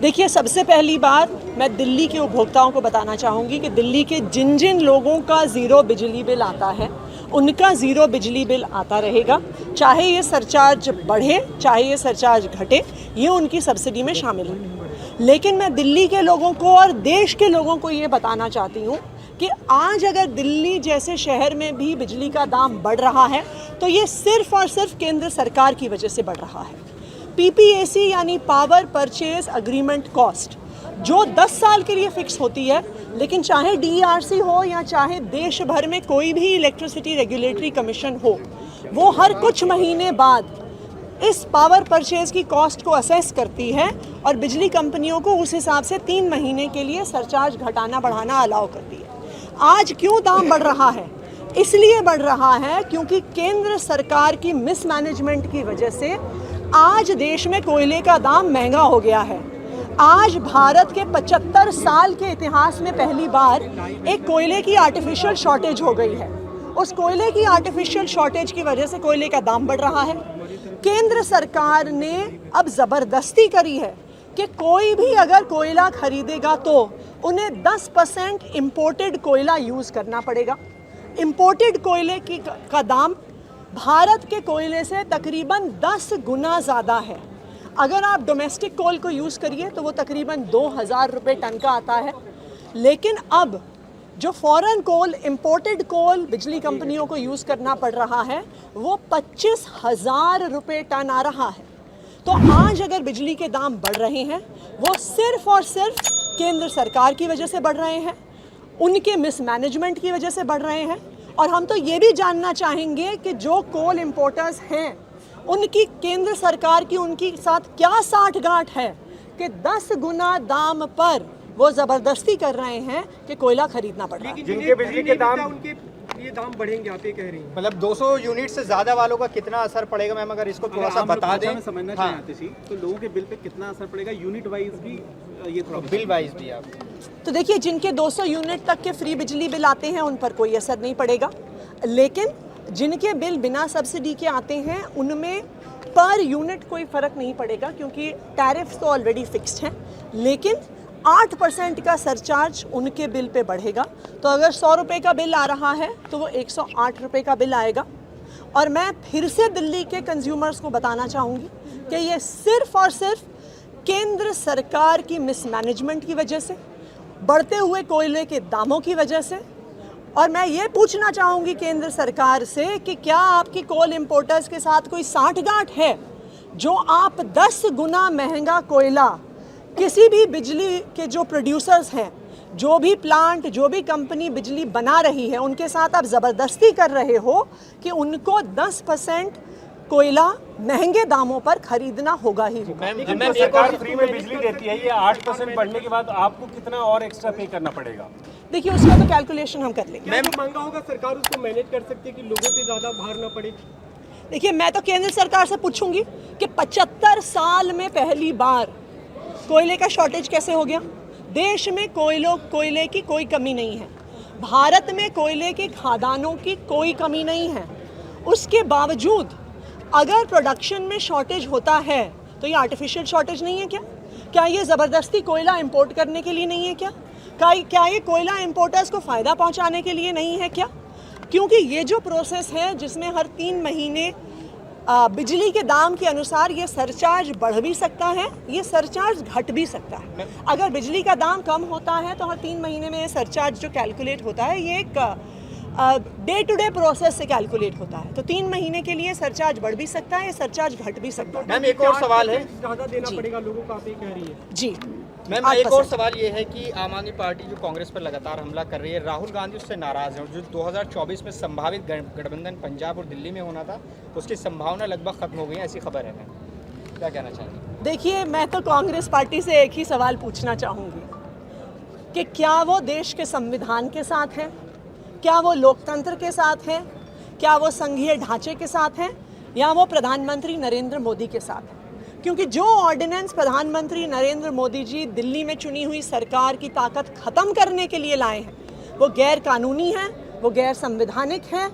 देखिए, सबसे पहली बात मैं दिल्ली के उपभोक्ताओं को बताना चाहूँगी कि दिल्ली के जिन जिन लोगों का ज़ीरो बिजली बिल आता है उनका ज़ीरो बिजली बिल आता रहेगा, चाहे ये सरचार्ज बढ़े चाहे ये सरचार्ज घटे, ये उनकी सब्सिडी में शामिल है। लेकिन मैं दिल्ली के लोगों को और देश के लोगों को ये बताना चाहती हूँ कि आज अगर दिल्ली जैसे शहर में भी बिजली का दाम बढ़ रहा है तो ये सिर्फ और सिर्फ केंद्र सरकार की वजह से बढ़ रहा है। PPAC यानी पावर परचेज अग्रीमेंट कॉस्ट जो 10 साल के लिए फिक्स होती है, लेकिन चाहे DERC हो या चाहे देश भर में कोई भी इलेक्ट्रिसिटी रेगुलेटरी कमीशन हो, वो हर कुछ महीने बाद इस पावर परचेज की कॉस्ट को असेस करती है और बिजली कंपनियों को उस हिसाब से 3 महीने के लिए सरचार्ज घटाना बढ़ाना अलाउ करती है। आज क्यों दाम बढ़ रहा है? इसलिए बढ़ रहा है क्योंकि केंद्र सरकार की मिसमैनेजमेंट की वजह से आज देश में कोयले का दाम महंगा हो गया है। आज भारत के 75 साल के इतिहास में पहली बार एक कोयले की आर्टिफिशियल शॉर्टेज हो गई है। उस कोयले की आर्टिफिशियल शॉर्टेज की वजह से कोयले का दाम बढ़ रहा है। केंद्र सरकार ने अब ज़बरदस्ती करी है कि कोई भी अगर कोयला खरीदेगा तो उन्हें 10% इम्पोर्टेड कोयला यूज़ करना पड़ेगा। इम्पोर्टेड कोयले का दाम भारत के कोयले से तकरीबन 10 गुना ज़्यादा है। अगर आप डोमेस्टिक कोल को यूज़ करिए तो वो तकरीबन 2000 रुपये टन का आता है, लेकिन अब जो फॉरेन कोल, इम्पोर्टेड कोल बिजली कंपनियों को यूज़ करना पड़ रहा है वो 25,000 रुपये टन आ रहा है। तो आज अगर बिजली के दाम बढ़ रहे हैं वो सिर्फ और सिर्फ केंद्र सरकार की वजह से बढ़ रहे हैं, उनके मिसमैनेजमेंट की वजह से बढ़ रहे हैं। और हम तो ये भी जानना चाहेंगे कि जो कोल इंपोर्टर्स हैं उनकी केंद्र सरकार की उनकी साथ क्या साठगांठ है कि 10 गुना दाम पर वो ज़बरदस्ती कर रहे हैं कि कोयला खरीदना पड़ रहा है। जिनके बिजली के दाम उनके ये दाम बढ़ेंगे, आप ये कह रही हैं। मतलब 200 यूनिट से ज़्यादा वालों का कितना असर पड़ेगा मैम, अगर इसको थोड़ा सा बता दें। समझना चाहते थे तो लोगों के बिल पे कितना असर पड़ेगा यूनिट वाइज भी, ये थोड़ा बिल वाइज भी आप तो देखिए, जिनके 200 यूनिट तक के फ्री बिजली बिल आते हैं उन पर कोई असर नहीं पड़ेगा, लेकिन जिनके बिल बिना सब्सिडी के आते हैं उनमें पर यूनिट कोई फ़र्क नहीं पड़ेगा क्योंकि टैरिफ्स तो ऑलरेडी फिक्स्ड हैं। लेकिन 8% का सरचार्ज उनके बिल पे बढ़ेगा। तो अगर 100 रुपये का बिल आ रहा है तो वो 108 रुपये का बिल आएगा। और मैं फिर से दिल्ली के कंज्यूमर्स को बताना चाहूँगी कि ये सिर्फ और सिर्फ केंद्र सरकार की मिसमैनेजमेंट की वजह से, बढ़ते हुए कोयले के दामों की वजह से। और मैं ये पूछना चाहूँगी केंद्र सरकार से कि क्या आपकी कोल इंपोर्टर्स के साथ कोई साठगांठ है जो आप 10 गुना महंगा कोयला किसी भी बिजली के जो प्रोड्यूसर्स हैं, जो भी प्लांट, जो भी कंपनी बिजली बना रही है, उनके साथ आप ज़बरदस्ती कर रहे हो कि उनको 10% कोयला महंगे दामों पर खरीदना होगा ही होगा। मैम, सरकार फ्री में बिजली देती है, ये 8% बढ़ने के बाद आपको कितना और एक्स्ट्रा पे करना पड़ेगा? देखिए, उसका तो कैलकुलेशन हम कर लेंगे। मैम महंगा होगा, सरकार उसको मैनेज कर सकती है कि लोगों पे ज़्यादा भार ना पड़े। देखिए, मैं तो केंद्र सरकार से पूछूंगी कि 75 साल में पहली बार कोयले का शॉर्टेज कैसे हो गया? देश में कोयले की कोई कमी नहीं है, भारत में कोयले के खादानों की कोई कमी नहीं है। उसके बावजूद अगर प्रोडक्शन में शॉर्टेज होता है तो ये आर्टिफिशियल शॉर्टेज नहीं है क्या? क्या ये ज़बरदस्ती कोयला इंपोर्ट करने के लिए नहीं है क्या? क्या ये कोयला इंपोर्टर्स को फ़ायदा पहुंचाने के लिए नहीं है क्या? क्योंकि ये जो प्रोसेस है जिसमें हर 3 महीने बिजली के दाम के अनुसार ये सरचार्ज बढ़ भी सकता है, ये सरचार्ज घट भी सकता है। अगर बिजली का दाम कम होता है तो हर 3 महीने में ये सरचार्ज जो कैलकुलेट होता है ये एक डे टू डे प्रोसेस से कैलकुलेट होता है। तो 3 महीने के लिए सरचार्ज बढ़ भी सकता है, ये सरचार्ज घट भी सकता है। मैम, एक और सवाल है, ज़्यादा देना पड़ेगा लोगों को, आप ये कह रही है। जी मैम, एक और सवाल ये है कि आम आदमी पार्टी जो कांग्रेस पर लगातार हमला कर रही है, राहुल गांधी उससे नाराज़ हैं। जो 2024 में संभावित गठबंधन पंजाब और दिल्ली में होना था उसकी संभावना लगभग खत्म हो गई है, ऐसी खबर है। मैम, क्या कहना चाहेंगे? देखिए, मैं तो कांग्रेस पार्टी से एक ही सवाल पूछना चाहूँगी कि क्या वो देश के संविधान के साथ हैं, क्या वो लोकतंत्र के साथ हैं, क्या वो संघीय ढांचे के साथ हैं, या वो प्रधानमंत्री नरेंद्र मोदी के साथ हैं? क्योंकि जो ऑर्डिनेंस प्रधानमंत्री नरेंद्र मोदी जी दिल्ली में चुनी हुई सरकार की ताकत ख़त्म करने के लिए लाए हैं वो गैर कानूनी हैं, वो गैर संवैधानिक हैं,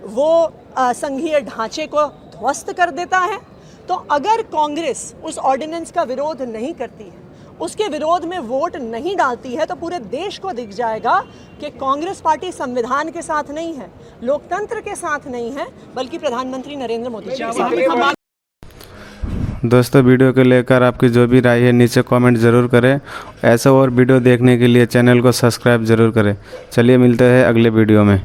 वो संघीय ढांचे को ध्वस्त कर देता है। तो अगर कांग्रेस उस ऑर्डिनेंस का विरोध नहीं करती है उसके विरोध में वोट नहीं डालती है तो पूरे देश को दिख जाएगा कि कांग्रेस पार्टी संविधान के साथ नहीं है, लोकतंत्र के साथ नहीं है, बल्कि प्रधानमंत्री नरेंद्र मोदी जी के साथ। दोस्तों, वीडियो को लेकर आपकी जो भी राय है नीचे कमेंट ज़रूर करें। ऐसा और वीडियो देखने के लिए चैनल को सब्सक्राइब ज़रूर करें। चलिए मिलते हैं अगले वीडियो में।